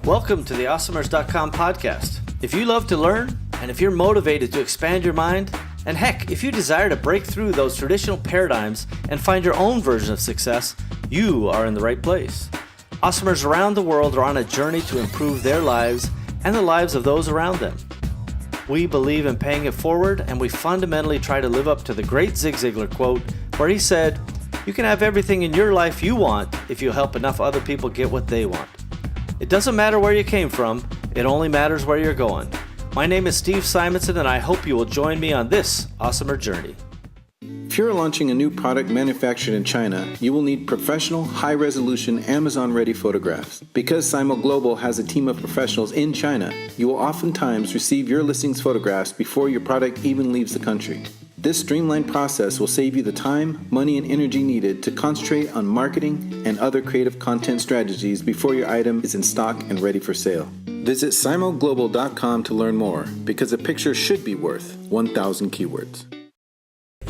Welcome to the Awesomers.com podcast. If you love to learn, and if you're motivated to expand your mind, and heck, if you desire to break through those traditional paradigms and find your own version of success, you are in the right place. Awesomers around the world are on a journey to improve their lives and the lives of those around them. We believe in paying it forward, and we fundamentally try to live up to the great Zig Ziglar quote, where he said, "You can have everything in your life you want if you help enough other people get what they want." It doesn't matter where you came from, it only matters where you're going. My name is Steve Simonson, and I hope you will join me on this awesomer journey. If you're launching a new product manufactured in China, you will need professional, high-resolution, Amazon-ready photographs. Because Simo Global has a team of professionals in China, you will oftentimes receive your listings photographs before your product even leaves the country. This streamlined process will save you the time, money, and energy needed to concentrate on marketing and other creative content strategies before your item is in stock and ready for sale. Visit simoglobal.com to learn more, because a picture should be worth 1,000 keywords.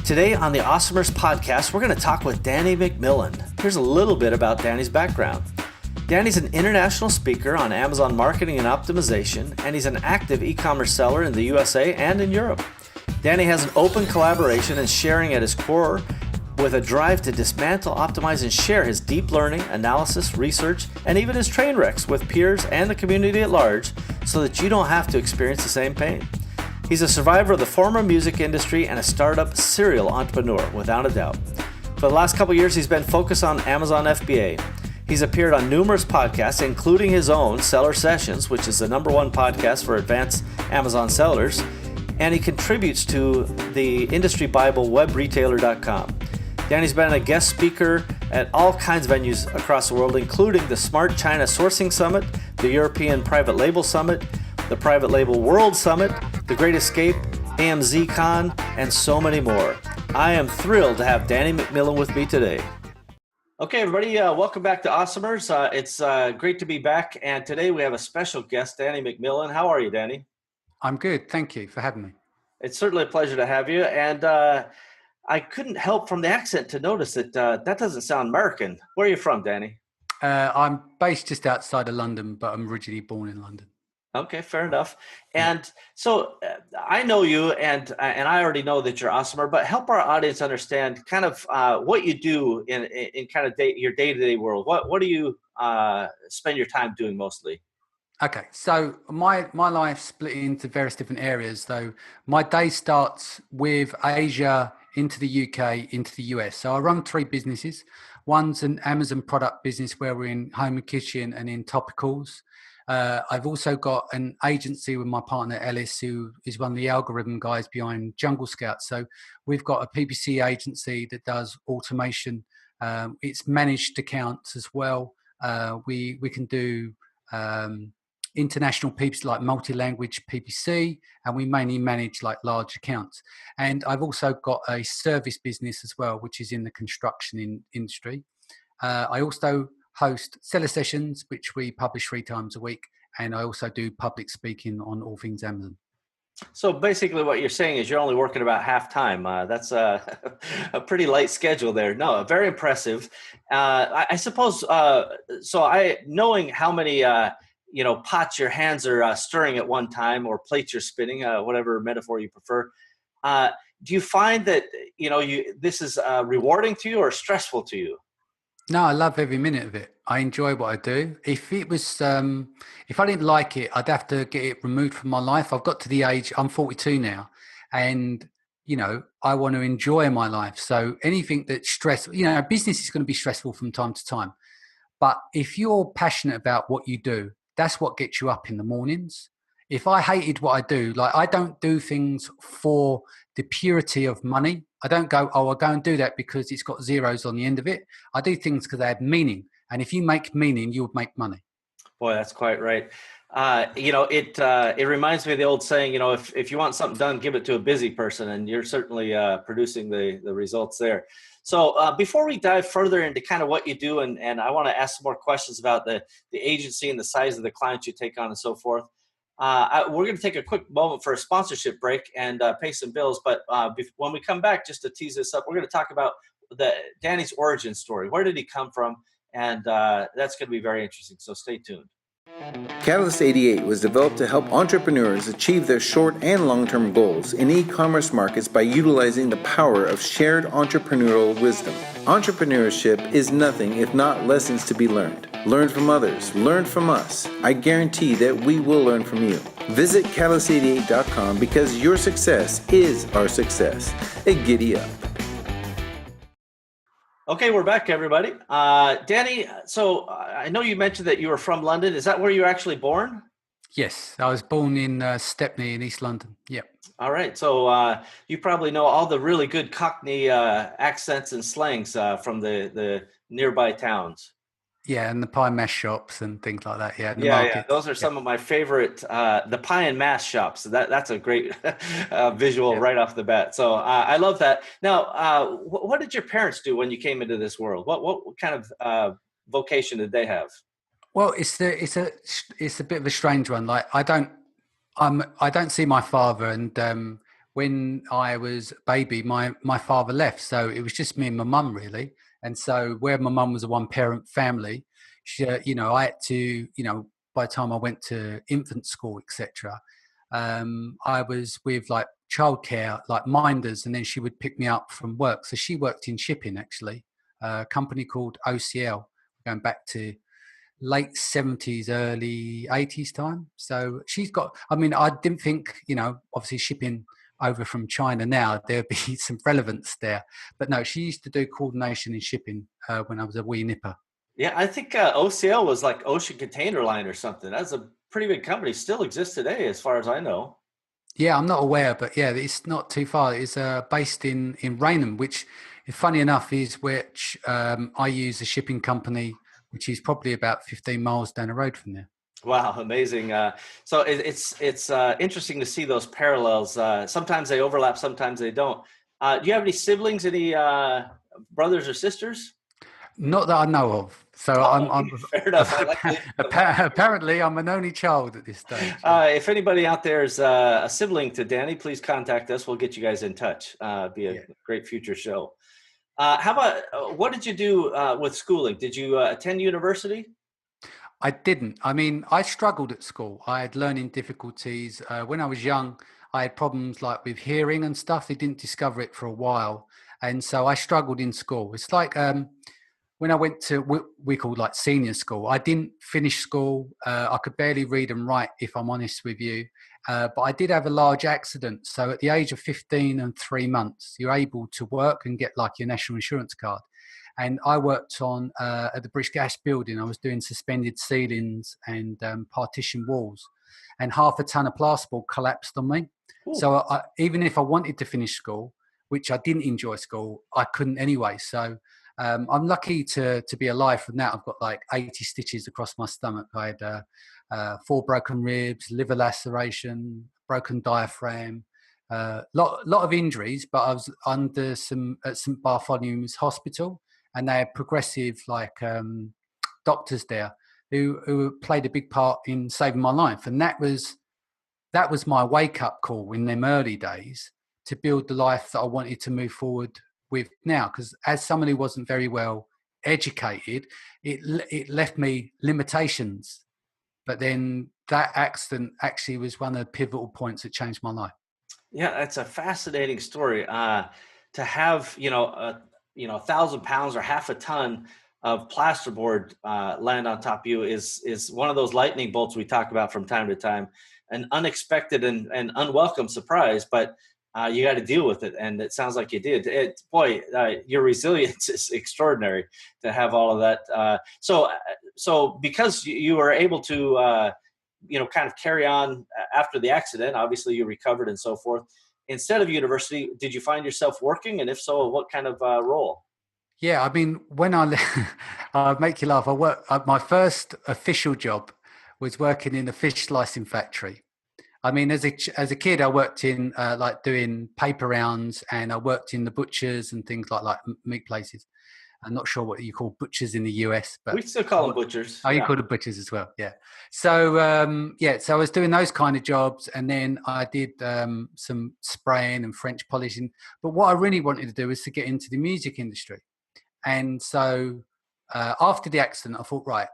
Today on the Awesomers podcast, we're going to talk with Danny McMillian. Here's a little bit about Danny's background. Danny's an international speaker on Amazon marketing and optimization, and he's an active e-commerce seller in the USA and in Europe. Danny has an open collaboration and sharing at his core, with a drive to dismantle, optimize, and share his deep learning, analysis, research, and even his train wrecks with peers and the community at large, so that you don't have to experience the same pain. He's a survivor of the former music industry and a startup serial entrepreneur, without a doubt. For the last couple years, he's been focused on Amazon FBA. He's appeared on numerous podcasts, including his own Seller Sessions, which is the #1 podcast for advanced Amazon sellers, and he contributes to the industry Bible, webretailer.com. Danny's been a guest speaker at all kinds of venues across the world, including the Smart China Sourcing Summit, the European Private Label Summit, the Private Label World Summit, the Great Escape, AMZ Con, and so many more. I am thrilled to have Danny McMillian with me today. Okay, everybody, welcome back to Awesomers. It's great to be back, and today we have a special guest, Danny McMillian. How are you, Danny? I'm good. Thank you for having me. It's certainly a pleasure to have you, and I couldn't help from the accent to notice that that doesn't sound American. Where are you from, Danny? I'm based just outside of London, but I'm originally born in London. Okay, fair enough. And so I know you, and I already know that you're awesomer, but help our audience understand kind of what you do in kind of your day-to-day world. What do you spend your time doing mostly? Okay, so my life split into various different areas. Though my day starts with Asia into the UK, into the US. So I run 3 businesses. One's an Amazon product business where we're in home and kitchen and in topicals. I've also got an agency with my partner Ellis, who is one of the algorithm guys behind Jungle Scout. So we've got a PPC agency that does automation. It's managed accounts as well. We can do international PPC, like multi-language PPC, and we mainly manage like large accounts. And I've also got a service business as well, which is in the construction industry. I also host Seller Sessions, which we publish 3 times a week, and I also do public speaking on all things Amazon. So basically what you're saying is you're only working about half time. That's a pretty light schedule there. No, very impressive. I suppose, knowing how many pots your hands are stirring at one time, or plates you're spinning, whatever metaphor you prefer, do you find that this is rewarding to you or stressful to you? No, I love every minute of it. I enjoy what I do. If it was, if I didn't like it, I'd have to get it removed from my life. I've got to the age, I'm 42 now, and, I want to enjoy my life. So anything that's stressful, business is going to be stressful from time to time. But if you're passionate about what you do, that's what gets you up in the mornings. If I hated what I do, like I don't do things for the purity of money. I don't go, I'll go and do that because it's got zeros on the end of it. I do things because they have meaning. And if you make meaning, you'll make money. Boy, that's quite right. It reminds me of the old saying, if you want something done, give it to a busy person. And you're certainly producing the results there. So before we dive further into kind of what you do, and I want to ask some more questions about the agency and the size of the clients you take on and so forth. We're going to take a quick moment for a sponsorship break and pay some bills. But when we come back, just to tease this up, we're going to talk about Danny's origin story. Where did he come from? And that's going to be very interesting. So stay tuned. Catalyst 88 was developed to help entrepreneurs achieve their short and long-term goals in e-commerce markets by utilizing the power of shared entrepreneurial wisdom. Entrepreneurship is nothing if not lessons to be learned. Learn from others. Learn from us. I guarantee that we will learn from you. Visit catalyst88.com because your success is our success. And giddy up. Okay, we're back, everybody. Danny, so I know you mentioned that you were from London. Is that where you were actually born? Yes, I was born in Stepney in East London. Yep. All right. So you probably know all the really good Cockney accents and slangs from the nearby towns. Yeah, and the pie mash shops and things like that. Yeah, and the Yeah, markets. those are some of my favorite. The pie and mash shops. That's a great visual right off the bat. So I love that. Now, what did your parents do when you came into this world? What kind of vocation did they have? Well, it's a bit of a strange one. Like I don't see my father, and when I was a baby, my father left, so it was just me and my mum really. And so where my mum was a one-parent family, she, I had to, by the time I went to infant school, etc., I was with like childcare, like minders, and then she would pick me up from work. So she worked in shipping, actually, a company called OCL, going back to late 70s, early 80s time. So she's got, I mean, I didn't think, obviously shipping over from China now, there'd be some relevance there. But no, she used to do coordination in shipping when I was a wee nipper. Yeah, I think OCL was like Ocean Container Line or something. That's a pretty big company. Still exists today, as far as I know. Yeah, I'm not aware, but yeah, it's not too far. It's based in Raynham, which, funny enough, is which I use a shipping company, which is probably about 15 miles down the road from there. Wow, amazing. So it's interesting to see those parallels. Sometimes they overlap, sometimes they don't. Do you have any siblings, any brothers or sisters? Not that I know of. So Oh, I'm fair enough. I like apparently I'm an only child at this stage. Yeah. if anybody out there is a sibling to Danny, please contact us. We'll get you guys in touch. Be a great future show. How about what did you do with schooling? Did you attend university? I didn't. I mean, I struggled at school. I had learning difficulties. When I was young, I had problems like with hearing and stuff. They didn't discover it for a while. And so I struggled in school. It's like when I went to, we called like senior school, I didn't finish school. I could barely read and write, if I'm honest with you. But I did have a large accident. So at the age of 15 and 3 months, you're able to work and get like your national insurance card. And I worked on at the British Gas building. I was doing suspended ceilings and partition walls, and half a ton of plasterboard collapsed on me. Ooh. So even if I wanted to finish school, which I didn't enjoy school, I couldn't anyway. So I'm lucky to be alive from that. I've got like 80 stitches across my stomach. I had 4 broken ribs, liver laceration, broken diaphragm. Lot of injuries, but I was under some at St Bartholomew's Hospital, and they had progressive doctors there who played a big part in saving my life. And that was my wake up call in them early days to build the life that I wanted to move forward with now. Because as someone who wasn't very well educated, it left me limitations. But then that accident actually was one of the pivotal points that changed my life. Yeah, it's a fascinating story. To have 1,000 pounds or half a ton of plasterboard land on top of you is one of those lightning bolts we talk about from time to time, an unexpected and unwelcome surprise, but you got to deal with it, and it sounds like you did. Your resilience is extraordinary to have all of that. So because you were able to kind of carry on after the accident, obviously you recovered and so forth. Instead of university, did you find yourself working? And if so, what kind of role? Yeah, I mean, when I'll make you laugh. I worked. My first official job was working in a fish slicing factory. I mean, as a kid, I worked in like doing paper rounds, and I worked in the butchers and things like meat places. I'm not sure what you call butchers in the US, but we still call them butchers. Oh, you call them butchers as well, yeah. So so I was doing those kind of jobs, and then I did some spraying and French polishing. But what I really wanted to do was to get into the music industry. And so after the accident, I thought, right,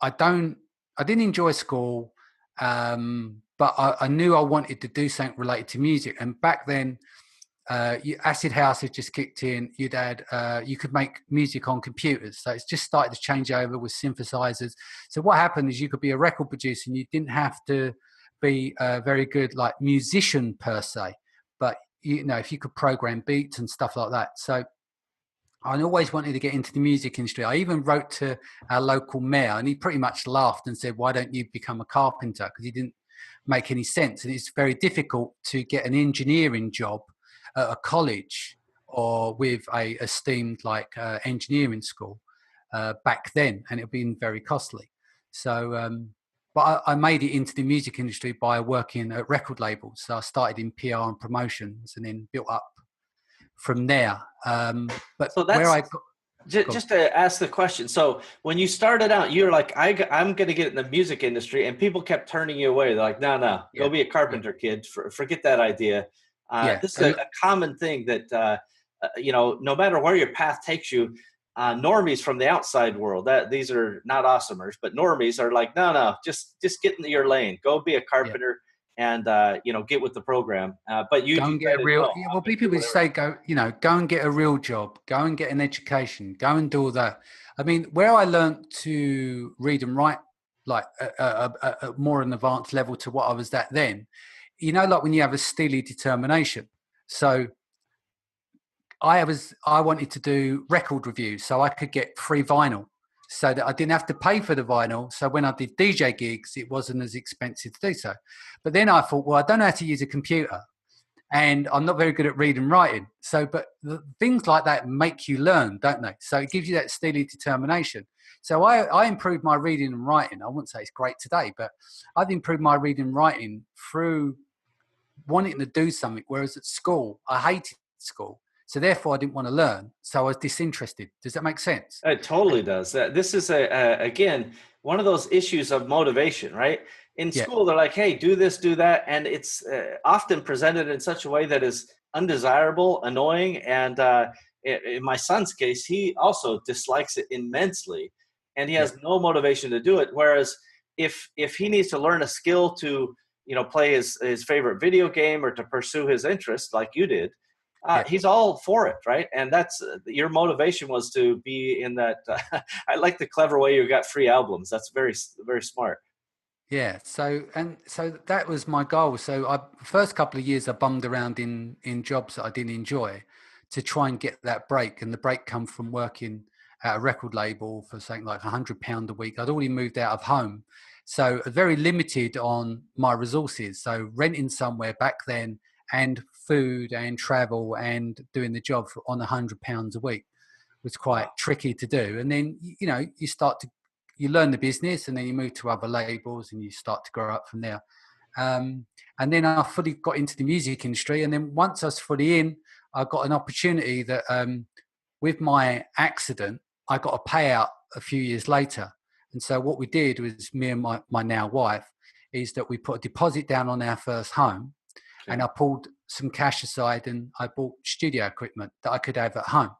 I don't I didn't enjoy school, but I knew I wanted to do something related to music. And back then, acid house had just kicked in. You could make music on computers, so it's just started to change over with synthesizers. So what happened is you could be a record producer, and you didn't have to be a very good like musician per se, but if you could program beats and stuff like that. So I always wanted to get into the music industry. I even wrote to our local mayor, and he pretty much laughed and said, "Why don't you become a carpenter?" Because he didn't make any sense, and it's very difficult to get an engineering job at a college or with a esteemed like engineering school back then, and it'd been very costly. So, but I made it into the music industry by working at record labels. So I started in PR and promotions, and then built up from there. But So where that's I got, just to ask the question. So when you started out, you're like, I'm going to get in the music industry, and people kept turning you away. They're like, no, go yeah, be a carpenter, kid. Forget that idea. yeah, This is a common thing that, no matter where your path takes you, normies from the outside world, that these are not awesomers, but normies are like, no, just get into your lane. Go be a yeah. carpenter and, get with the program. But you Go and get a decided, real. no, Yeah, I'm well, going to do people whatever. say go and get a real job. Go and get an education. Go and do all that. I mean, where I learned to read and write, like a more an advanced level to what I was at then, like when you have a steely determination. So I wanted to do record reviews so I could get free vinyl, so that I didn't have to pay for the vinyl. So when I did DJ gigs, it wasn't as expensive to do so. But then I thought, well, I don't know how to use a computer, and I'm not very good at reading and writing. So, but things like that make you learn, don't they? So it gives you that steely determination. So I improved my reading and writing. I wouldn't say it's great today, but I've improved my reading and writing through wanting to do something. Whereas at school, I hated school. So therefore, I didn't want to learn. So I was disinterested. Does that make sense? It totally does. This is again one of those issues of motivation, right? In Yeah, school, they're like, "Hey, do this, do that," and it's often presented in such a way that is undesirable, annoying, and in my son's case, he also dislikes it immensely, and he yeah, has no motivation to do it. Whereas if he needs to learn a skill to play his favorite video game or to pursue his interest, like you did, yeah. he's all for it, right? And that's your motivation was to be in that. I like the clever way you got free albums. That's very, very smart. Yeah, so that was my goal. So first couple of years I bummed around in jobs that I didn't enjoy to try and get that break. And the break come from working at a record label for something like £100 a week. I'd already moved out of home, so very limited on my resources. So renting somewhere back then, and food and travel and doing the job on £100 a week was quite Wow. tricky to do. And then you learn the business, and then you move to other labels, and you start to grow up from there. And then I fully got into the music industry. And then once I was fully in, I got an opportunity that with my accident, I got a payout a few years later. And so what we did was, me and my now wife, is that we put a deposit down on our first home, and Okay. I pulled some cash aside, and I bought studio equipment that I could have at home.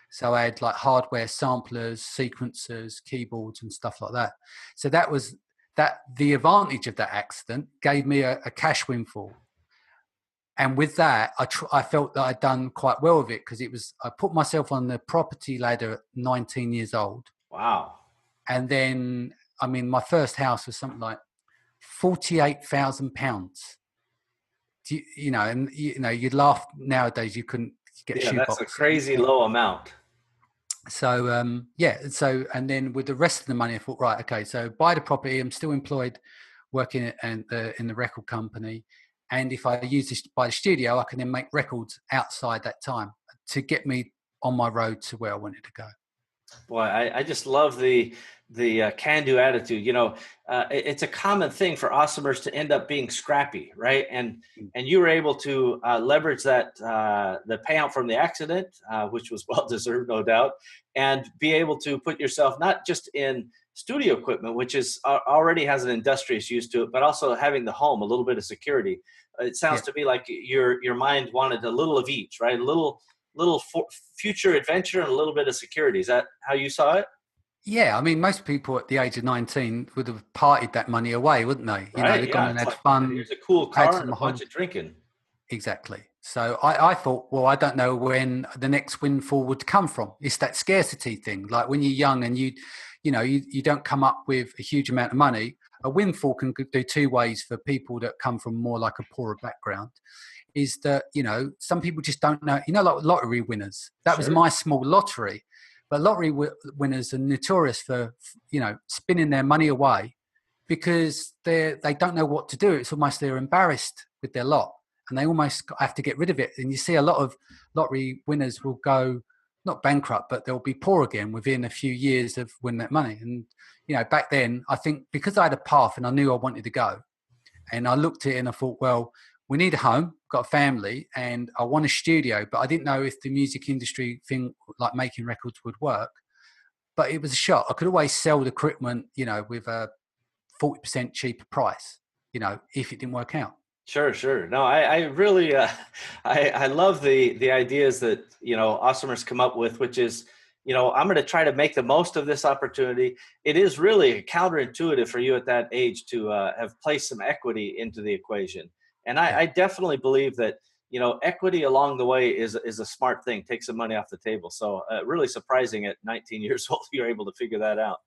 So I had like hardware samplers, sequencers, keyboards, and stuff like that. So that was that. The advantage of that accident gave me a cash windfall, and with that, I felt that I'd done quite well with it, because I put myself on the property ladder at 19 years old, Wow. and then my first house was something like £48,000. You'd laugh nowadays. You couldn't get a Yeah, that's a shoebox. crazy low amount. So and then with the rest of the money, I thought, right, okay, so buy the property. I'm still employed, working in the record company, and if I use this by the studio, I can then make records outside that time to get me on my road to where I wanted to go. Boy, I just love the can-do attitude. It's a common thing for awesomers to end up being scrappy, right? And you were able to leverage that the payout from the accident, which was well deserved, no doubt, and be able to put yourself not just in studio equipment, which is already has an industrious use to it, but also having the home, a little bit of security. It sounds Yeah. to me like your mind wanted a little of each, right? A little future adventure and a little bit of security. Is that how you saw it? Yeah, I mean, most people at the age of 19 would have partied that money away, wouldn't they? You know, Right? they've gone Yeah. and It's had like, fun, here's a cool had car and some a bunch whole. of drinking. Exactly. So I thought, well, I don't know when the next windfall would come from. It's that scarcity thing. Like when you're young and you don't come up with a huge amount of money, a windfall can do two ways for people that come from more like a poorer background. Is that, some people just don't know, like lottery winners. That was Sure. my small lottery. But lottery winners are notorious for, spinning their money away because they don't know what to do. It's almost they're embarrassed with their lot and they almost have to get rid of it. And you see a lot of lottery winners will go not bankrupt, but they'll be poor again within a few years of winning that money. And, back then, I think because I had a path and I knew I wanted to go, and I looked at it and I thought, well, we need a home, got a family, and I want a studio, but I didn't know if the music industry thing, like making records, would work. But it was a shot. I could always sell the equipment, with a 40% cheaper price, if it didn't work out. Sure, sure. No, I really, I love the ideas that, Awesomers come up with, which is, I'm going to try to make the most of this opportunity. It is really counterintuitive for you at that age to have placed some equity into the equation. And Yeah. I definitely believe that, equity along the way is a smart thing. Take some money off the table. So really surprising at 19 years old, you're able to figure that out.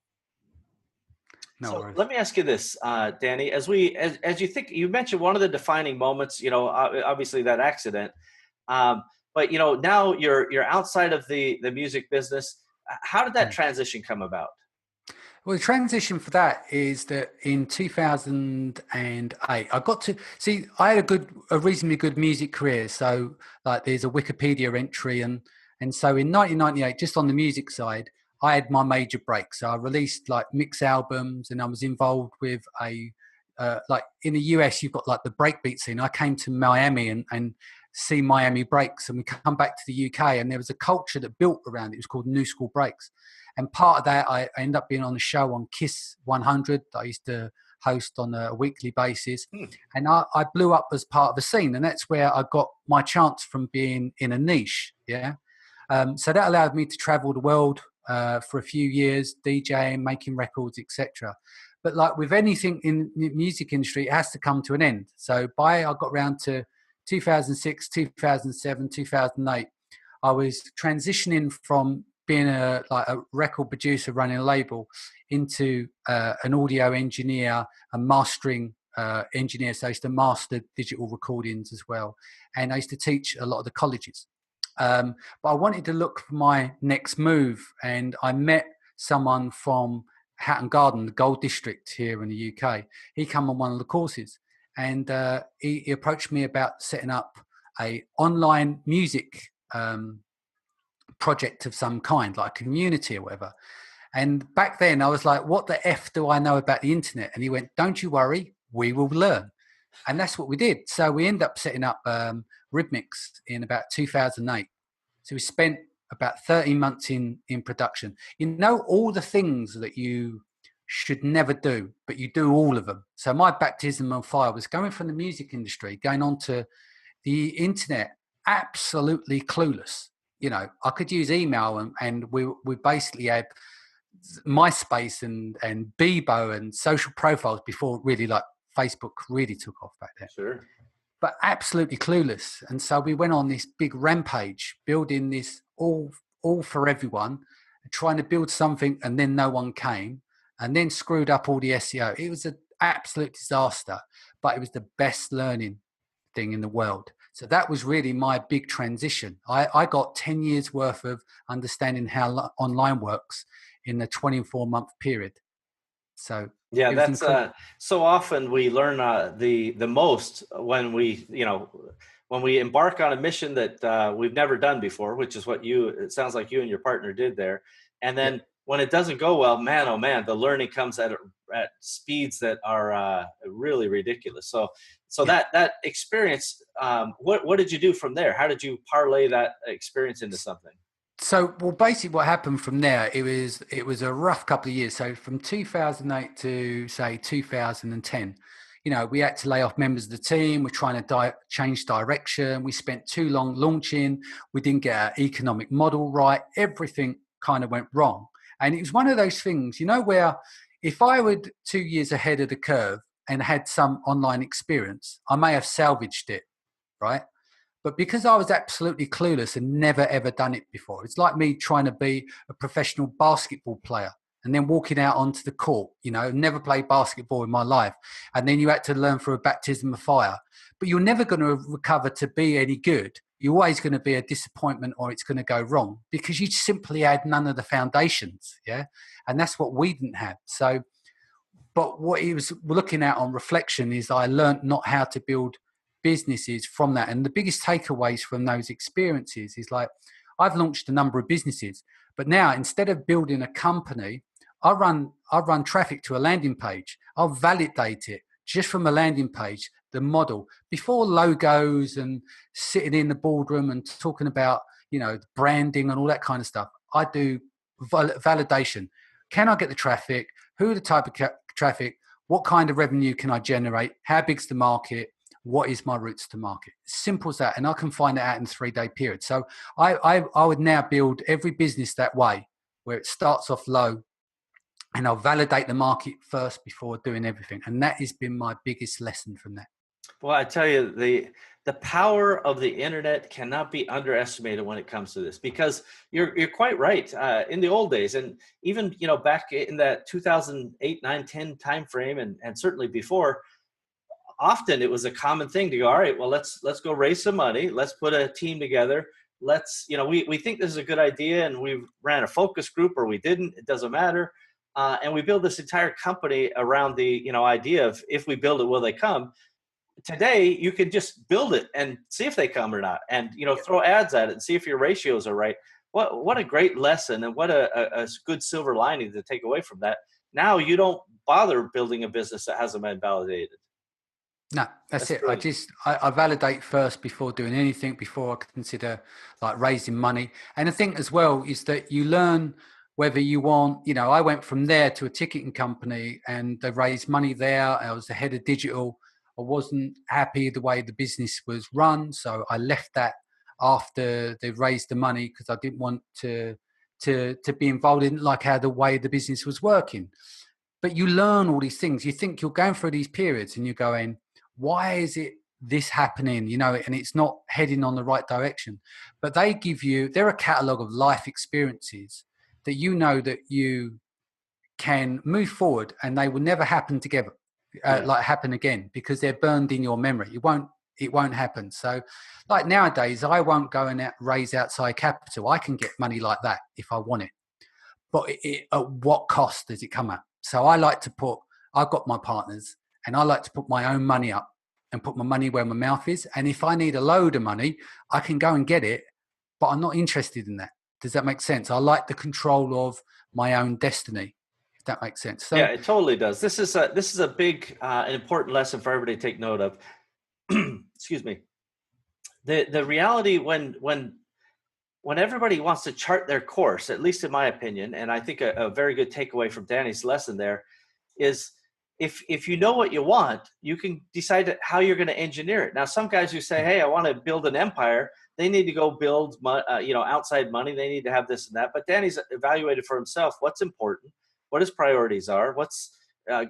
No So worries. let me ask you this, Danny. As you think, you mentioned one of the defining moments. Obviously that accident. But now you're outside of the music business. How did that Mm. transition come about? Well, the transition for that is that in 2008, I got to see, I had a reasonably good music career. So like there's a Wikipedia entry and so in 1998, just on the music side, I had my major break. So I released like mix albums and I was involved with like in the US, you've got like the breakbeat scene. I came to Miami and see Miami breaks and we come back to the UK and there was a culture that built around it. It was called New School Breaks. And part of that, I ended up being on a show on Kiss 100 that I used to host on a weekly basis. Hmm. And I blew up as part of the scene. And that's where I got my chance from being in a niche. Yeah. So that allowed me to travel the world for a few years, DJing, making records, etc. But like with anything in the music industry, it has to come to an end. So I got around to 2006, 2007, 2008, I was transitioning from being a record producer running a label into an audio engineer, a mastering engineer. So I used to master digital recordings as well. And I used to teach a lot of the colleges. But I wanted to look for my next move. And I met someone from Hatton Garden, the Gold District here in the UK. He came on one of the courses and he approached me about setting up a online music project of some kind, like a community or whatever. And back then I was like, what the F do I know about the internet? And he went, don't you worry, we will learn. And that's what we did. So we ended up setting up Rhythmix in about 2008. So we spent about 13 months in production. All the things that you should never do, but you do all of them. So my baptism of fire was going from the music industry, going on to the internet, absolutely clueless. I could use email and we basically had MySpace and Bebo and social profiles before really like Facebook really took off back then. Sure. But absolutely clueless. And so we went on this big rampage, building this all for everyone, trying to build something, and then no one came, and then screwed up all the SEO. It was an absolute disaster, but it was the best learning thing in the world. So that was really my big transition. I got 10 years worth of understanding how online works in a 24-month period. So Yeah, it was that's incredible. so often we learn the most when we embark on a mission that we've never done before, which is what it sounds like you and your partner did there. And Yeah. then when it doesn't go well, man, oh man, the learning comes at speeds that are really ridiculous. So Yeah. that experience, what did you do from there? How did you parlay that experience into something? So, well, basically, what happened from there, it was a rough couple of years. So, from 2008 to say 2010, we had to lay off members of the team. We're trying to change direction. We spent too long launching. We didn't get our economic model right. Everything kind of went wrong. And it was one of those things, where if I were 2 years ahead of the curve and had some online experience, I may have salvaged it, right? But because I was absolutely clueless and never ever done it before, it's like me trying to be a professional basketball player and then walking out onto the court, never played basketball in my life. And then you had to learn through a baptism of fire. But you're never going to recover to be any good. You're always going to be a disappointment, or it's going to go wrong because you simply had none of the foundations. Yeah. And that's what we didn't have. So, but what he was looking at on reflection is I learned not how to build businesses from that. And the biggest takeaways from those experiences is like, I've launched a number of businesses, but now instead of building a company, I run traffic to a landing page. I'll validate it just from a landing page, the model, before logos and sitting in the boardroom and talking about, branding and all that kind of stuff. I do validation. Can I get the traffic? Who are the type of traffic? What kind of revenue can I generate? How big's the market? What is my routes to market? Simple as that. And I can find it out in a 3-day period. So I would now build every business that way, where it starts off low and I'll validate the market first before doing everything. And that has been my biggest lesson from that. Well, I tell you, the power of the internet cannot be underestimated when it comes to this, because you're quite right. In the old days, and even back in that 2008, 9, 10 timeframe, and certainly before, often it was a common thing to go, all right, well, let's go raise some money. Let's put a team together. Let's, we think this is a good idea, and we ran a focus group, or we didn't. It doesn't matter. And we build this entire company around the idea of, if we build it, will they come? Today, you can just build it and see if they come or not, and throw ads at it and see if your ratios are right. What a great lesson, and what a good silver lining to take away from that. Now you don't bother building a business that hasn't been validated. No, that's it. Brilliant. I validate first before doing anything, before I consider like raising money. And the thing as well is that you learn whether you want, I went from there to a ticketing company and they raised money there. I was the head of digital. I wasn't happy the way the business was run. So I left that after they raised the money, because I didn't want to be involved in like how the way the business was working. But you learn all these things. You think you're going through these periods and you're going, why is it this happening? And it's not heading on the right direction. But they're a catalogue of life experiences that that you can move forward, and they will never happen together, like happen again, because they're burned in your memory. It won't happen. So like nowadays, I won't go and raise outside capital. I can get money like that if I want it. But at what cost does it come at? So I've got my partners, and I like to put my own money up and put my money where my mouth is. And if I need a load of money, I can go and get it, but I'm not interested in that. Does that make sense? I like the control of my own destiny, if that makes sense. So, yeah, it totally does. This is a big, an important lesson for everybody to take note of. Excuse me. The reality when everybody wants to chart their course, at least in my opinion, and I think a very good takeaway from Danny's lesson there is, if you know what you want, you can decide how you're going to engineer it. Now, some guys who say, hey, I want to build an empire, they need to go build, outside money. They need to have this and that. But Danny's evaluated for himself what's important, what his priorities are, what's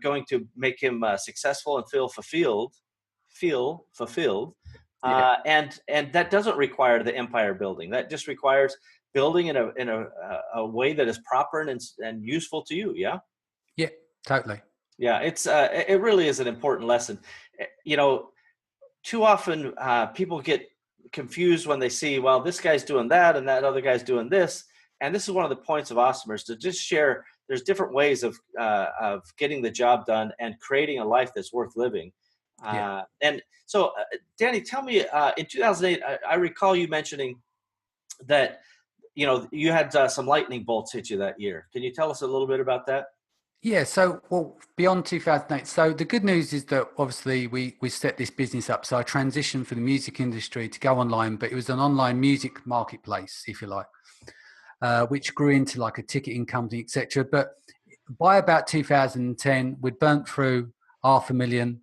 going to make him successful and feel fulfilled. And that doesn't require the empire building. That just requires building in a way that is proper and useful to you. Yeah. Yeah, totally. Yeah, it really is an important lesson. Too often people get confused when they see, well, this guy's doing that and that other guy's doing this. And this is one of the points of Awesomers, to just share. There's different ways of getting the job done and creating a life that's worth living. And so, Danny, tell me, in 2008, I recall you mentioning that you had some lightning bolts hit you that year. Can you tell us a little bit about that? Yeah, so beyond 2008. So the good news is that obviously we set this business up. So I transitioned from the music industry to go online, but it was an online music marketplace, if you like, which grew into like a ticketing company, etc. But by about 2010, we'd burnt through $500,000.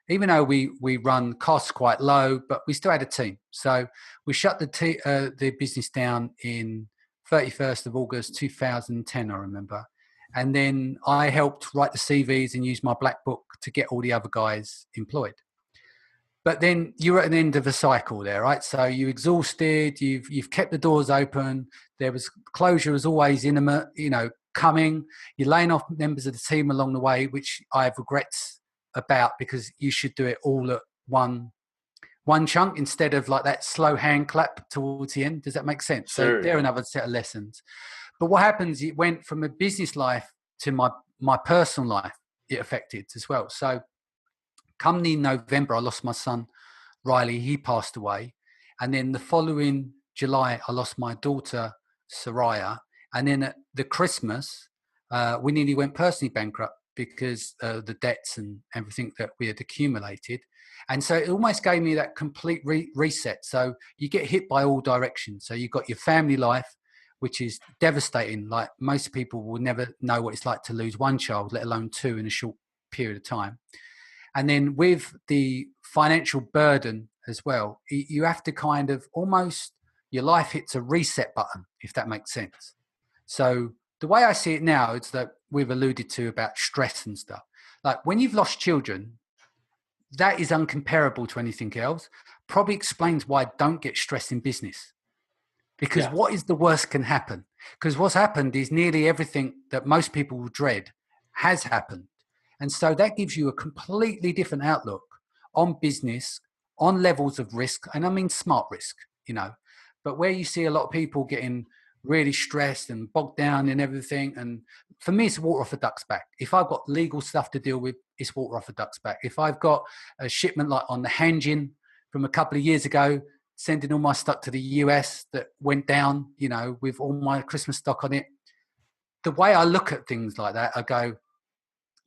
Even though we run costs quite low, but we still had a team. So we shut the business down in 31st of August 2010, I remember. And then I helped write the CVs and use my black book to get all the other guys employed. But then you're at an end of a cycle there, right? So you're exhausted, you've kept the doors open, there was closure was always intimate, coming. You're laying off members of the team along the way, which I have regrets about, because you should do it all at one chunk instead of like that slow hand clap towards the end. Does that make sense? Sure, So they're another set of lessons. But what happens, it went from a business life to my personal life, it affected as well. So come the November, I lost my son, Riley. He passed away. And then the following July, I lost my daughter, Soraya. And then at the Christmas, we nearly went personally bankrupt because the debts and everything that we had accumulated. And so it almost gave me that complete reset. So you get hit by all directions. So you've got your family life, which is devastating. Like most people will never know what it's like to lose one child, let alone two in a short period of time. And then with the financial burden as well, you have to kind of almost, your life hits a reset button, if that makes sense. So the way I see it now is that we've alluded to about stress and stuff. Like when you've lost children, that is uncomparable to anything else. Probably explains why I don't get stressed in business. Because what is the worst can happen? Because what's happened is nearly everything that most people will dread has happened. And so that gives you a completely different outlook on business, on levels of risk. And I mean smart risk, but where you see a lot of people getting really stressed and bogged down in everything. And for me, it's water off a duck's back. If I've got legal stuff to deal with, it's water off a duck's back. If I've got a shipment like on the Hanjin from a couple of years ago, sending all my stock to the US that went down, with all my Christmas stock on it. The way I look at things like that, I go,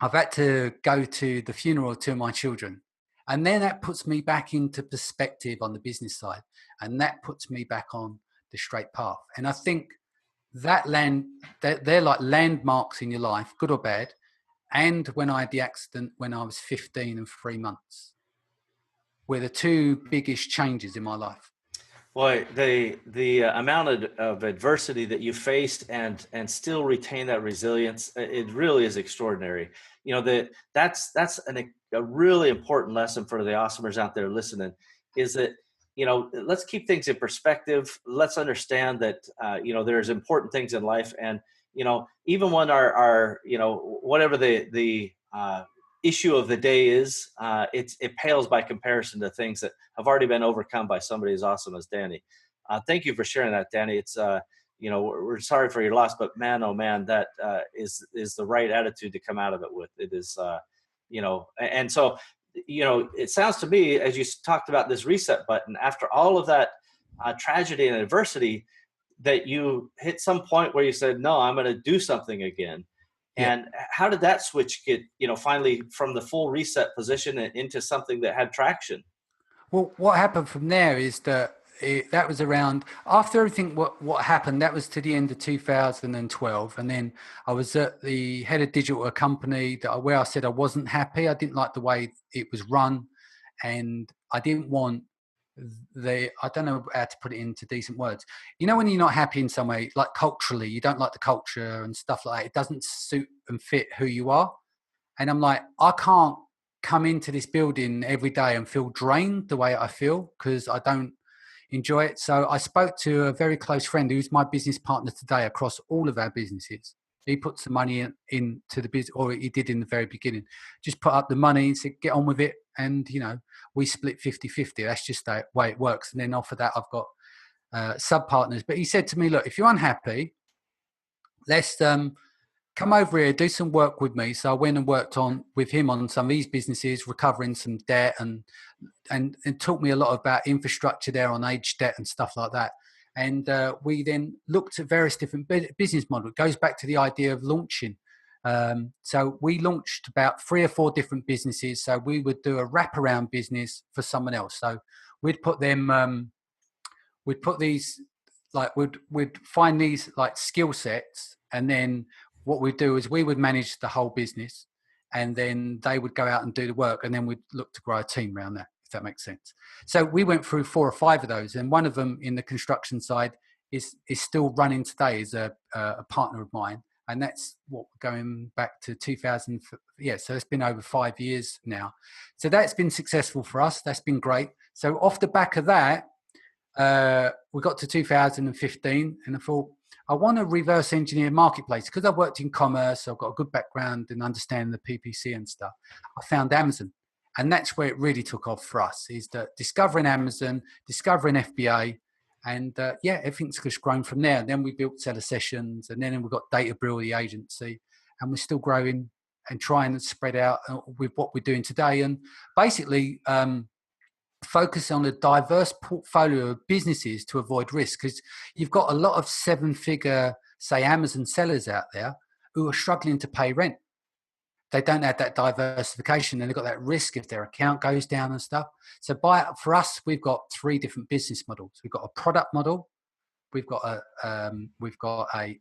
I've had to go to the funeral of two of my children. And then that puts me back into perspective on the business side. And that puts me back on the straight path. And I think they're like landmarks in your life, good or bad. And when I had the accident when I was 15 and 3 months, were the two biggest changes in my life. Boy, the amount of adversity that you faced and still retain that resilience, it really is extraordinary. That's a really important lesson for the awesomers out there listening, is that, let's keep things in perspective. Let's understand that, there's important things in life. And, even when our whatever the issue of the day is, it pales by comparison to things that have already been overcome by somebody as awesome as Danny. Thank you for sharing that, Danny. It's we're sorry for your loss, but man, oh man, that is the right attitude to come out of it with. It is and so it sounds to me, as you talked about this reset button, after all of that tragedy and adversity, that you hit some point where you said, no, I'm going to do something again. And how did that switch get, finally from the full reset position into something that had traction? Well, what happened from there is that that was around after everything. What happened? That was to the end of 2012, and then I was at the head of digital at a company where I said I wasn't happy. I didn't like the way it was run, and I didn't want I don't know how to put it into decent words. When you're not happy in some way, like culturally, you don't like the culture and stuff like that. It doesn't suit and fit who you are. And I'm like, I can't come into this building every day and feel drained the way I feel, because I don't enjoy it. So I spoke to a very close friend who's my business partner today across all of our businesses. He puts the money into the business, or he did in the very beginning. Just put up the money and said, get on with it. And, we split 50-50. That's just the way it works. And then off of that, I've got sub-partners. But he said to me, look, if you're unhappy, let's come over here, do some work with me. So I went and worked with him on some of these businesses, recovering some debt, and taught me a lot about infrastructure there on age debt and stuff like that. And we then looked at various different business models. It goes back to the idea of launching. So we launched about 3 or 4 different businesses. So we would do a wraparound business for someone else. So we'd put them, we'd find these like skill sets, and then what we'd do is we would manage the whole business, and then they would go out and do the work, and then we'd look to grow a team around that, if that makes sense. So we went through 4 or 5 of those, and one of them in the construction side, is still running today as a partner of mine. And that's what going back to 2000. Yeah, so it's been over 5 years now. So that's been successful for us. That's been great. So off the back of that, we got to 2015, and I thought, I want to reverse engineer marketplace because I've worked in commerce. I've got a good background in understanding the PPC and stuff. I found Amazon, and that's where it really took off for us, is that discovering Amazon, discovering FBA, and everything's just grown from there. And then we built Seller Sessions, and then we got Data Brill, the agency, and we're still growing and trying to spread out with what we're doing today. And basically, focus on a diverse portfolio of businesses to avoid risk, because you've got a lot of 7-figure, say, Amazon sellers out there who are struggling to pay rent. They don't have that diversification, and they've got that risk if their account goes down and stuff. So for us, we've got 3 different business models. We've got a product model, we've got a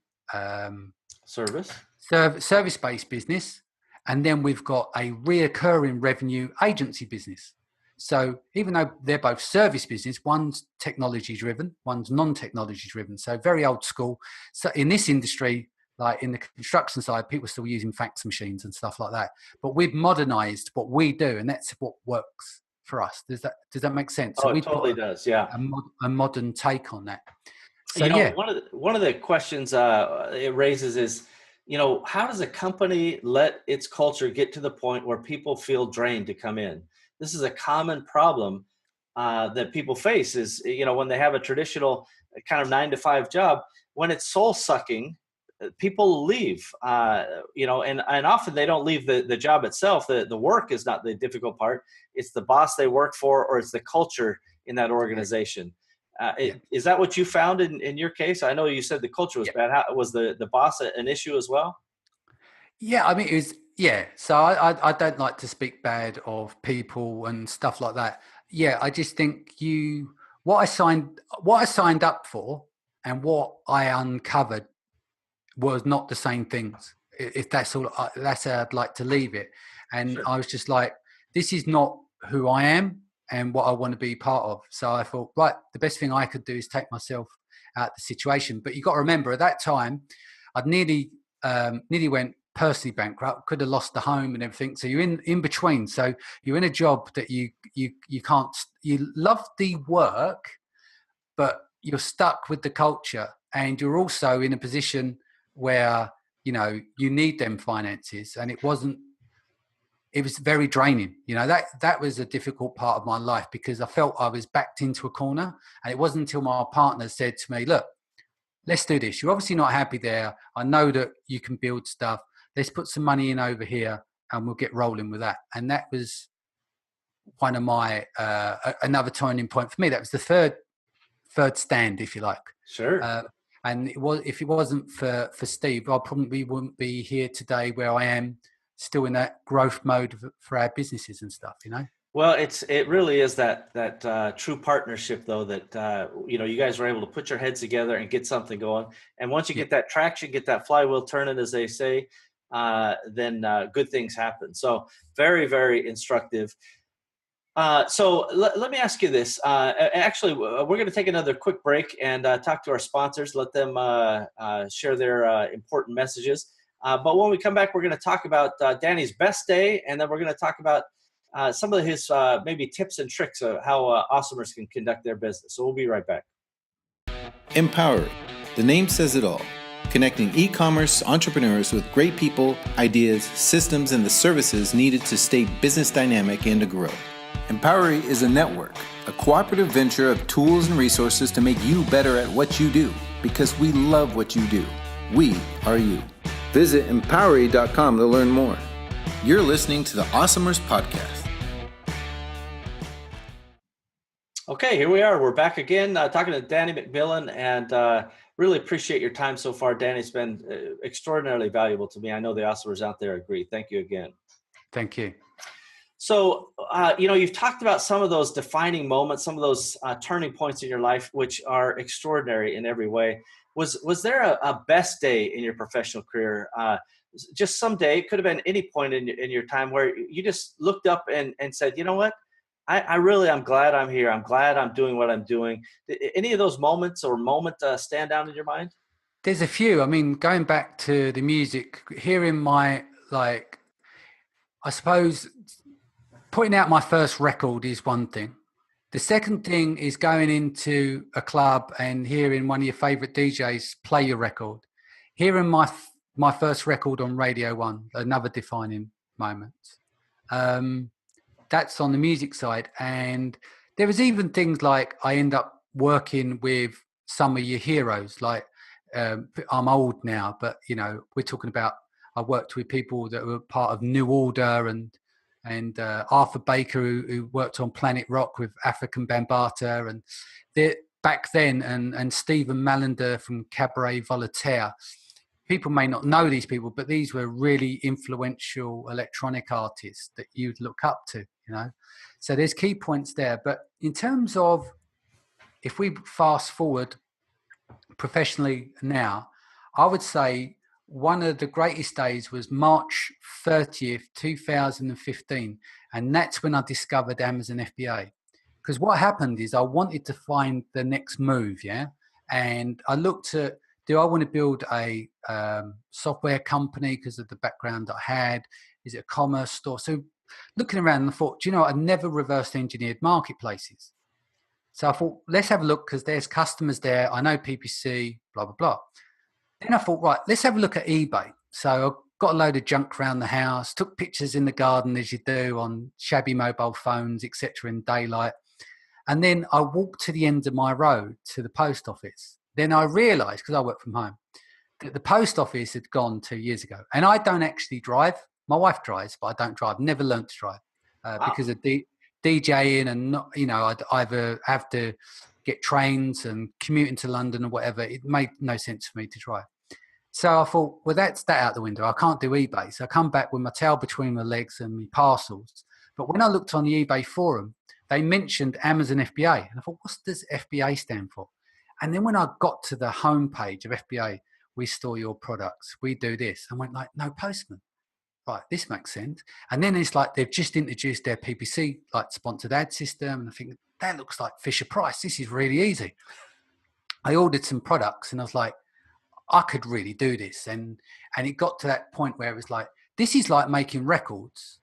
service-based business, and then we've got a reoccurring revenue agency business. So even though they're both service business, one's technology driven, one's non-technology driven. So very old school. So in this industry, like in the construction side, people are still using fax machines and stuff like that. But we've modernized what we do, and that's what works for us. Does that make sense? Oh, it totally does. Yeah. A modern take on that. So, one of the questions it raises is, how does a company let its culture get to the point where people feel drained to come in? This is a common problem that people face is, when they have a traditional kind of 9-to-5 job, when it's soul sucking, people leave, and often they don't leave the job itself. The work is not the difficult part. It's the boss they work for, or it's the culture in that organization. Is that what you found in your case? I know you said the culture was bad. Was the boss an issue as well? Yeah, I mean, it was, yeah. So I don't like to speak bad of people and stuff like that. Yeah, I just think what I signed up for and what I uncovered was not the same things. If that's all, that's how I'd like to leave it. And sure. I was just like, this is not who I am and what I want to be part of. So I thought, right, the best thing I could do is take myself out of the situation. But you got to remember, at that time, I'd nearly went personally bankrupt, could have lost the home and everything. So you're in between. So you're in a job that you can't, you love the work, but you're stuck with the culture, and you're also in a position where, you need them finances. And it was very draining. That was a difficult part of my life, because I felt I was backed into a corner. And it wasn't until my partner said to me, look, let's do this. You're obviously not happy there. I know that you can build stuff. Let's put some money in over here and we'll get rolling with that. And that was one of my, another turning point for me. That was the third stand, if you like. Sure. And if it wasn't for Steve, I probably wouldn't be here today where I am, still in that growth mode for our businesses and stuff, Well, it really is that true partnership, though, that you guys were able to put your heads together and get something going. And once you get that traction, get that flywheel turning, as they say, then good things happen. So very, very instructive. So let me ask you this. Actually, we're going to take another quick break and talk to our sponsors, let them share their important messages. But when we come back, we're going to talk about Danny's best day, and then we're going to talk about some of his maybe tips and tricks of how Awesomers can conduct their business. So we'll be right back. Empowery. The name says it all. Connecting e-commerce entrepreneurs with great people, ideas, systems, and the services needed to stay business dynamic and to grow. Empowery is a network, a cooperative venture of tools and resources to make you better at what you do, because we love what you do. We are you. Visit empowery.com to learn more. You're listening to the Awesomers Podcast. Okay, here we are. We're back again talking to Danny McMillian, and really appreciate your time so far. Danny's been extraordinarily valuable to me. I know the Awesomers out there agree. Thank you again. Thank you. So, you've talked about some of those defining moments, some of those turning points in your life, which are extraordinary in every way. Was there a best day in your professional career? Just some day, it could have been any point in your time where you just looked up and said, you know what, I'm glad I'm here. I'm glad I'm doing what I'm doing. Any of those moments stand out in your mind? There's a few. I mean, going back to the music, hearing my, like, I suppose putting out my first record is one thing. The second thing is going into a club and hearing one of your favorite DJs play your record. Hearing my first record on Radio 1, another defining moment. That's on the music side. And there was even things like I end up working with some of your heroes. Like, I'm old now, but we're talking about, I worked with people that were part of New Order and Arthur Baker, who worked on Planet Rock with African Bambaataa, and back then, and Stephen Mallender from Cabaret Voltaire. People may not know these people, but these were really influential electronic artists that you'd look up to, So there's key points there. But in terms of, if we fast forward professionally now, I would say one of the greatest days was March 30th, 2015. And that's when I discovered Amazon FBA. Because what happened is I wanted to find the next move, yeah? And I looked at, do I want to build a software company because of the background that I had? Is it a commerce store? So looking around, and I thought, I never reverse engineered marketplaces. So I thought, let's have a look because there's customers there. I know PPC, blah, blah, blah. Then I thought, right, let's have a look at eBay. So I got a load of junk around the house, took pictures in the garden as you do on shabby mobile phones, etc. in daylight. And then I walked to the end of my road to the post office. Then I realised, because I work from home, that the post office had gone 2 years ago. And I don't actually drive. My wife drives, but I don't drive. Never learned to drive because of DJing and not, I'd either have to get trains and commute into London or whatever. It made no sense for me to drive. So I thought, well, that's that out the window. I can't do eBay. So I come back with my tail between my legs and my parcels. But when I looked on the eBay forum, they mentioned Amazon FBA. And I thought, what does FBA stand for? And then when I got to the homepage of FBA, we store your products, we do this. I went like, no postman. Right, this makes sense. And then it's like they've just introduced their PPC, like sponsored ad system. And I think, that looks like Fisher Price. This is really easy. I ordered some products and I was like, I could really do this. And it got to that point where it was like, this is like making records,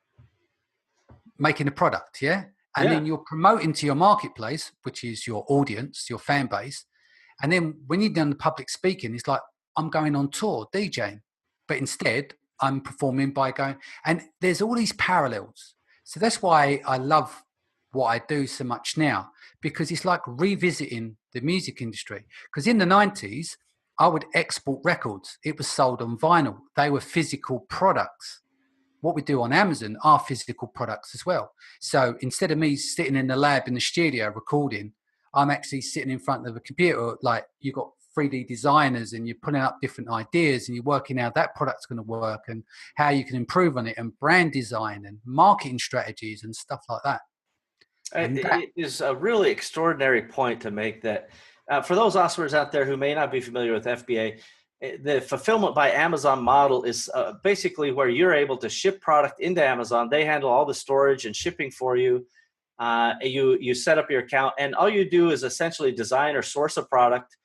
making a product, yeah? And then you're promoting to your marketplace, which is your audience, your fan base. And then when you've done the public speaking, it's like, I'm going on tour, DJing. But instead, I'm performing by going, and there's all these parallels. So that's why I love what I do so much now, because it's like revisiting the music industry. Because in the 90s, I would export records. It was sold on vinyl. They were physical products. What we do on Amazon are physical products as well. So instead of me sitting in the lab in the studio recording, I'm actually sitting in front of a computer. Like, you've got 3D designers and you're putting up different ideas and you're working out that product's going to work and how you can improve on it, and brand design and marketing strategies and stuff like that. It is a really extraordinary point to make that for those customers out there who may not be familiar with FBA, the fulfillment by Amazon model is basically where you're able to ship product into Amazon. They handle all the storage and shipping for you. You set up your account, and all you do is essentially design or source a product.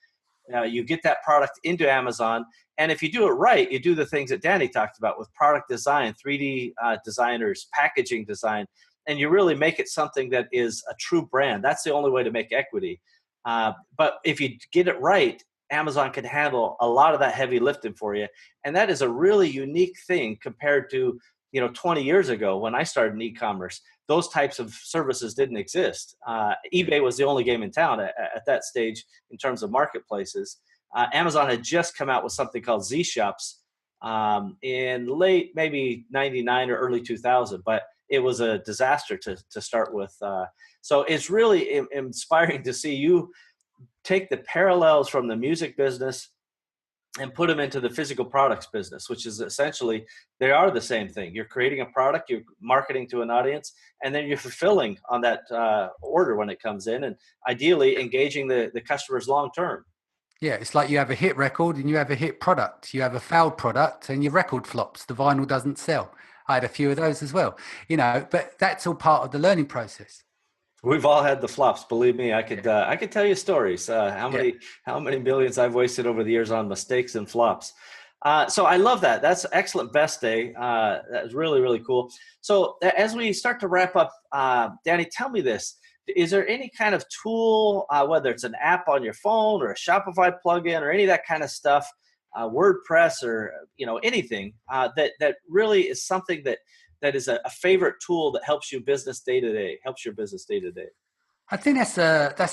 You get that product into Amazon, and if you do it right, you do the things that Danny talked about with product design, 3D designers, packaging design, and you really make it something that is a true brand. That's the only way to make equity. But if you get it right, Amazon can handle a lot of that heavy lifting for you. And that is a really unique thing compared to, 20 years ago when I started in e-commerce. Those types of services didn't exist. eBay was the only game in town at that stage in terms of marketplaces. Amazon had just come out with something called Z Shops in late maybe 99 or early 2000, but it was a disaster to start with. So it's really inspiring to see you take the parallels from the music business and put them into the physical products business, which is essentially, they are the same thing. You're creating a product, you're marketing to an audience, and then you're fulfilling on that order when it comes in, and ideally engaging the customers long-term. Yeah, it's like you have a hit record and you have a hit product. You have a failed product and your record flops. The vinyl doesn't sell. I had a few of those as well, but that's all part of the learning process. We've all had the flops. Believe me, I could tell you stories. Yeah. How many millions I've wasted over the years on mistakes and flops. So I love that. That's excellent. Best day. That's really really cool. So as we start to wrap up, Danny, tell me this: is there any kind of tool, whether it's an app on your phone or a Shopify plugin or any of that kind of stuff, WordPress or anything that really is something that is a favorite tool that helps you business day to day, helps your business day to day? I think that's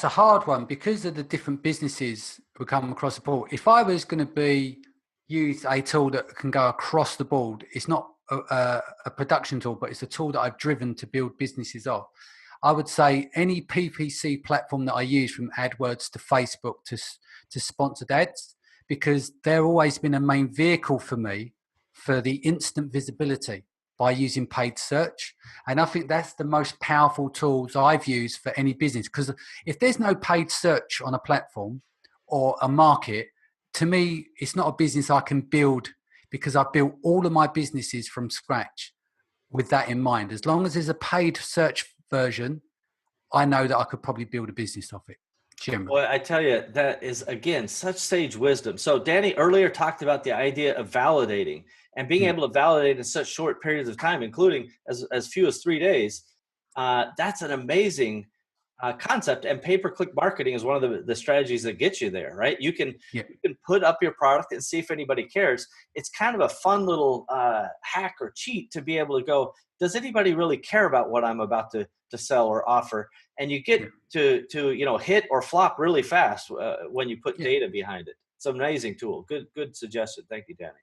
a hard one because of the different businesses we come across the board. If I was going to use a tool that can go across the board, it's not a production tool, but it's a tool that I've driven to build businesses off. I would say any PPC platform that I use, from AdWords to Facebook to sponsored ads, because they're always been a main vehicle for me for the instant visibility by using paid search. And I think that's the most powerful tools I've used for any business. Because if there's no paid search on a platform or a market, to me, it's not a business I can build, because I've built all of my businesses from scratch with that in mind. As long as there's a paid search version, I know that I could probably build a business off it. Generally. Well, I tell you, that is, again, such sage wisdom. So Danny earlier talked about the idea of validating and being able to validate in such short periods of time, including as few as 3 days. That's an amazing concept. And pay-per-click marketing is one of the strategies that gets you there, right? You can put up your product and see if anybody cares. It's kind of a fun little hack or cheat to be able to go, does anybody really care about what I'm about to sell or offer? And you get to hit or flop really fast when you put data behind it. It's an amazing tool. Good suggestion. Thank you, Danny.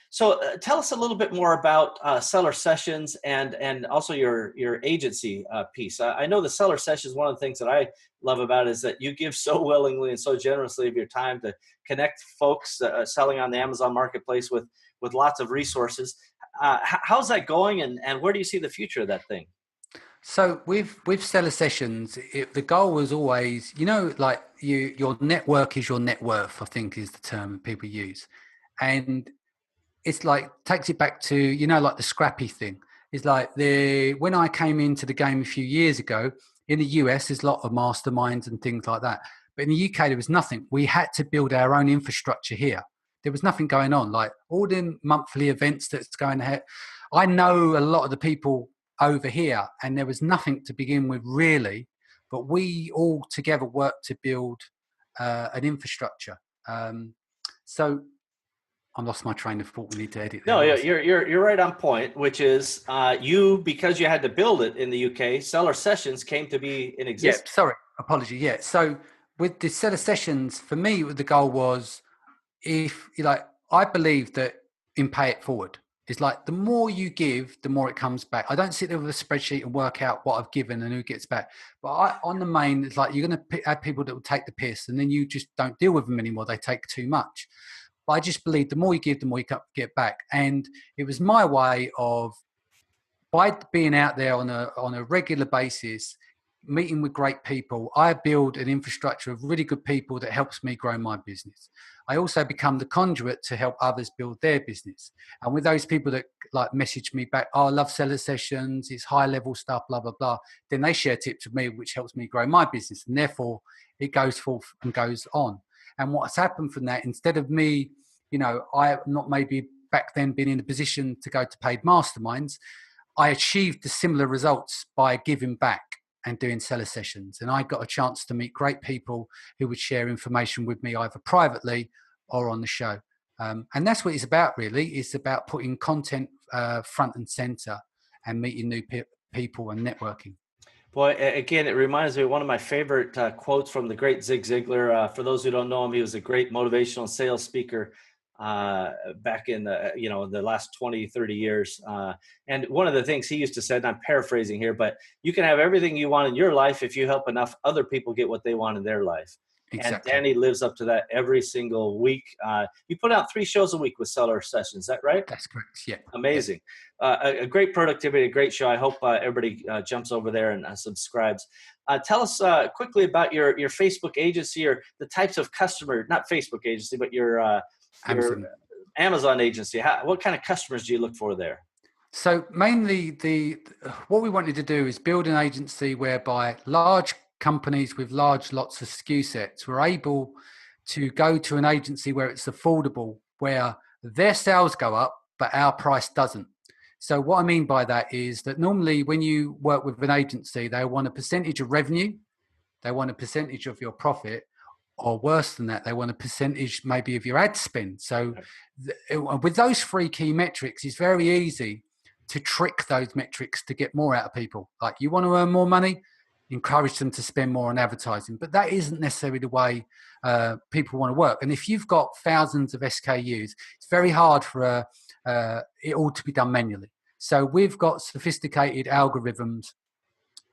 So tell us a little bit more about Seller Sessions and also your agency piece. I know the Seller Sessions, one of the things that I love about it is that you give so willingly and so generously of your time to connect folks selling on the Amazon Marketplace with lots of resources. How's that going, and where do you see the future of that thing? So with Seller Sessions, the goal was always, like your network is your net worth, I think is the term people use. And it's like, takes it back to, like the scrappy thing. It's like when I came into the game a few years ago, in the US, there's a lot of masterminds and things like that. But in the UK, there was nothing. We had to build our own infrastructure here. There was nothing going on, like all the monthly events that's going ahead. I know a lot of the people over here, and there was nothing to begin with really, but we all together worked to build an infrastructure. So I lost my train of thought. We need to edit. No, you're right on point, which is because you had to build it in the UK, Seller Sessions came to be in existence. Yeah, sorry, apology. Yeah, so with the Seller Sessions, for me, the goal was, I believe that in pay it forward. It's like the more you give, the more it comes back. I don't sit there with a spreadsheet and work out what I've given and who gets back. But on the main, it's like you're going to have people that will take the piss, and then you just don't deal with them anymore. They take too much. But I just believe the more you give, the more you get back. And it was my way of, by being out there on a regular basis, meeting with great people, I build an infrastructure of really good people that helps me grow my business. I also become the conduit to help others build their business. And with those people that like message me back, I love Seller Sessions, it's high level stuff, blah, blah, blah. Then they share tips with me, which helps me grow my business. And therefore it goes forth and goes on. And what's happened from that, instead of me, I not maybe back then been in a position to go to paid masterminds, I achieved the similar results by giving back and doing Seller Sessions. And I got a chance to meet great people who would share information with me either privately or on the show. And that's what it's about, really. It's about putting content front and center and meeting new people and networking. Boy, again, it reminds me of one of my favorite quotes from the great Zig Ziglar. For those who don't know him, he was a great motivational sales speaker back in the last 20, 30 years. And one of the things he used to say, and I'm paraphrasing here, but you can have everything you want in your life if you help enough other people get what they want in their life. Exactly. And Danny lives up to that every single week. You put out 3 shows a week with Seller Sessions, is that right? That's correct, yeah. Amazing. A great productivity, a great show. I hope everybody jumps over there and subscribes. Tell us quickly about your Facebook agency, or the types of customer, not Facebook agency, but your Amazon agency. What kind of customers do you look for there? So mainly what we wanted to do is build an agency whereby large companies with large lots of SKU sets were able to go to an agency where it's affordable, where their sales go up, but our price doesn't. So what I mean by that is that normally when you work with an agency, they want a percentage of revenue, they want a percentage of your profit, or worse than that, they want a percentage maybe of your ad spend. So with those three key metrics, it's very easy to trick those metrics to get more out of people. Like, you want to earn more money, encourage them to spend more on advertising. But that isn't necessarily the way people want to work. And if you've got thousands of SKUs, it's very hard for it all to be done manually. So we've got sophisticated algorithms.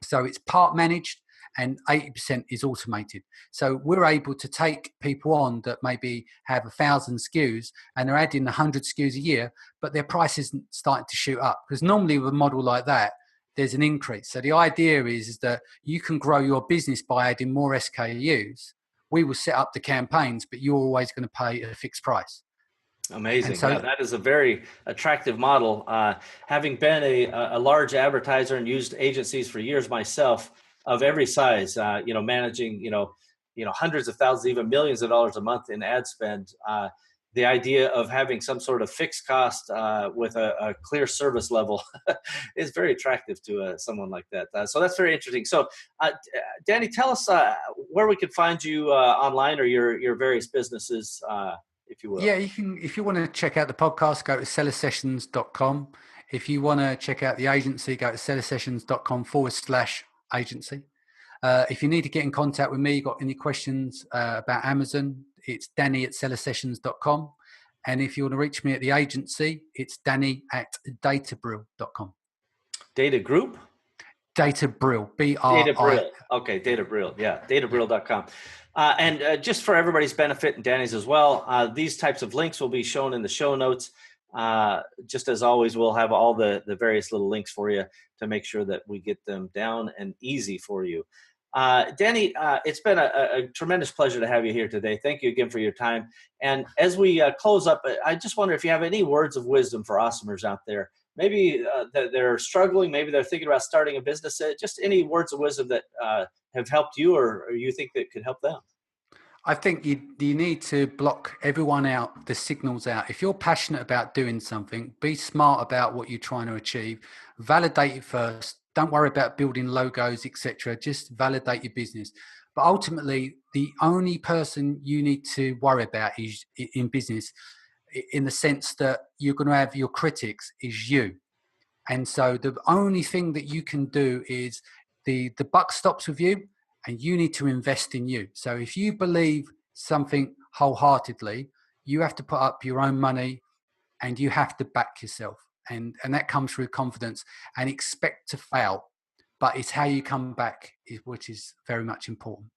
So it's part managed and 80% is automated. So we're able to take people on that maybe have 1,000 SKUs and they're adding 100 SKUs a year, but their price isn't starting to shoot up. Because normally with a model like that, there's an increase. So the idea is that you can grow your business by adding more SKUs. We will set up the campaigns, but you're always going to pay a fixed price. Amazing. So, yeah, that is a very attractive model. Having been a large advertiser and used agencies for years myself, of every size, managing, hundreds of thousands, even millions of dollars a month in ad spend. The idea of having some sort of fixed cost with a clear service level is very attractive to someone like that. So that's very interesting. So, Danny, tell us where we can find you online, or your various businesses, if you will. Yeah, you can. If you want to check out the podcast, go to sellersessions.com. If you want to check out the agency, go to sellersessions.com/agency. If you need to get in contact with me, got any questions about Amazon, it's danny@sellersessions.com. And if you want to reach me at the agency, it's danny@databrill.com. Data Group? Databrill, BRI. Databrill. Okay, Databrill. Yeah, databrill.com. And just for everybody's benefit and Danny's as well, these types of links will be shown in the show notes. Just as always, we'll have all the various little links for you to make sure that we get them down and easy for you. Danny, it's been a tremendous pleasure to have you here today. Thank you again for your time. And as we close up, I just wonder if you have any words of wisdom for awesomers out there. Maybe that they're struggling, maybe they're thinking about starting a business. Just any words of wisdom that have helped you, or you think that could help them. I think you need to block everyone out, the signals out. If you're passionate about doing something, be smart about what you're trying to achieve. Validate it first. Don't worry about building logos, etc. Just validate your business. But ultimately, the only person you need to worry about is in business, in the sense that you're going to have your critics, is you. And so the only thing that you can do is the buck stops with you, and you need to invest in you. So if you believe something wholeheartedly, you have to put up your own money and you have to back yourself. And that comes through confidence, and expect to fail. But it's how you come back, which is very much important.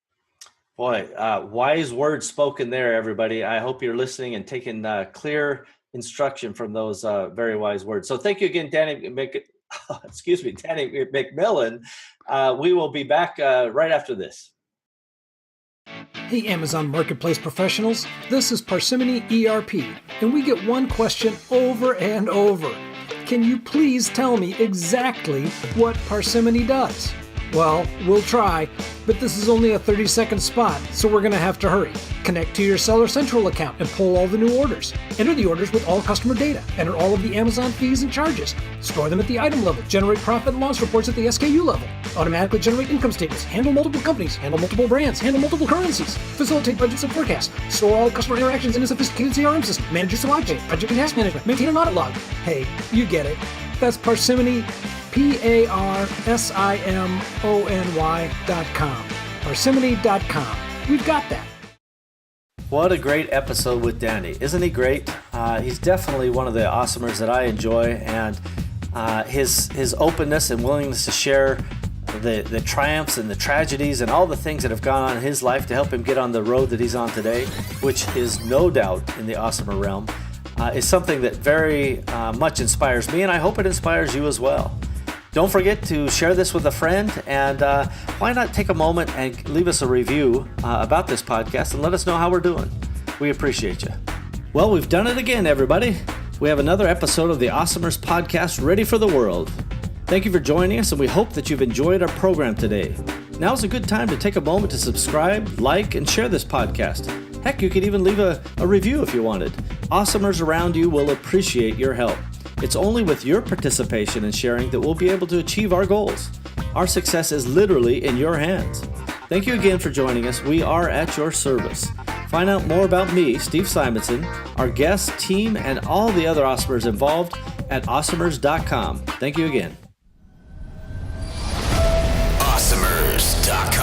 Boy, wise words spoken there, everybody. I hope you're listening and taking clear instruction from those very wise words. So thank you again, Danny McMillian. We will be back right after this. Hey, Amazon Marketplace professionals. This is Parsimony ERP, and we get one question over and over. Can you please tell me exactly what Parsimony does? Well, we'll try, but this is only a 30-second spot, so we're going to have to hurry. Connect to your Seller Central account and pull all the new orders. Enter the orders with all customer data. Enter all of the Amazon fees and charges. Store them at the item level. Generate profit and loss reports at the SKU level. Automatically generate income statements. Handle multiple companies. Handle multiple brands. Handle multiple currencies. Facilitate budgets and forecasts. Store all customer interactions in a sophisticated CRM system. Manage your supply chain. Project and task management. Maintain an audit log. Hey, you get it. That's Parsimony, PARSIMONY.com. Parsimony.com. We've got that. What a great episode with Danny. Isn't he great? He's definitely one of the awesomers that I enjoy, and his openness and willingness to share the triumphs and the tragedies and all the things that have gone on in his life to help him get on the road that he's on today, which is no doubt in the awesomer realm, is something that very much inspires me, and I hope it inspires you as well. Don't forget to share this with a friend, and why not take a moment and leave us a review about this podcast and let us know how we're doing. We appreciate you. Well, we've done it again, everybody. we have another episode of the Awesomers podcast ready for the world. Thank you for joining us, and we hope that you've enjoyed our program today. Now is a good time to take a moment to subscribe, like, and share this podcast. Heck, you could even leave a review if you wanted. Awesomers around you will appreciate your help. It's only with your participation and sharing that we'll be able to achieve our goals. Our success is literally in your hands. Thank you again for joining us. We are at your service. Find out more about me, Steve Simonson, our guests, team, and all the other Awesomers involved at awesomers.com. Thank you again. Awesomers.com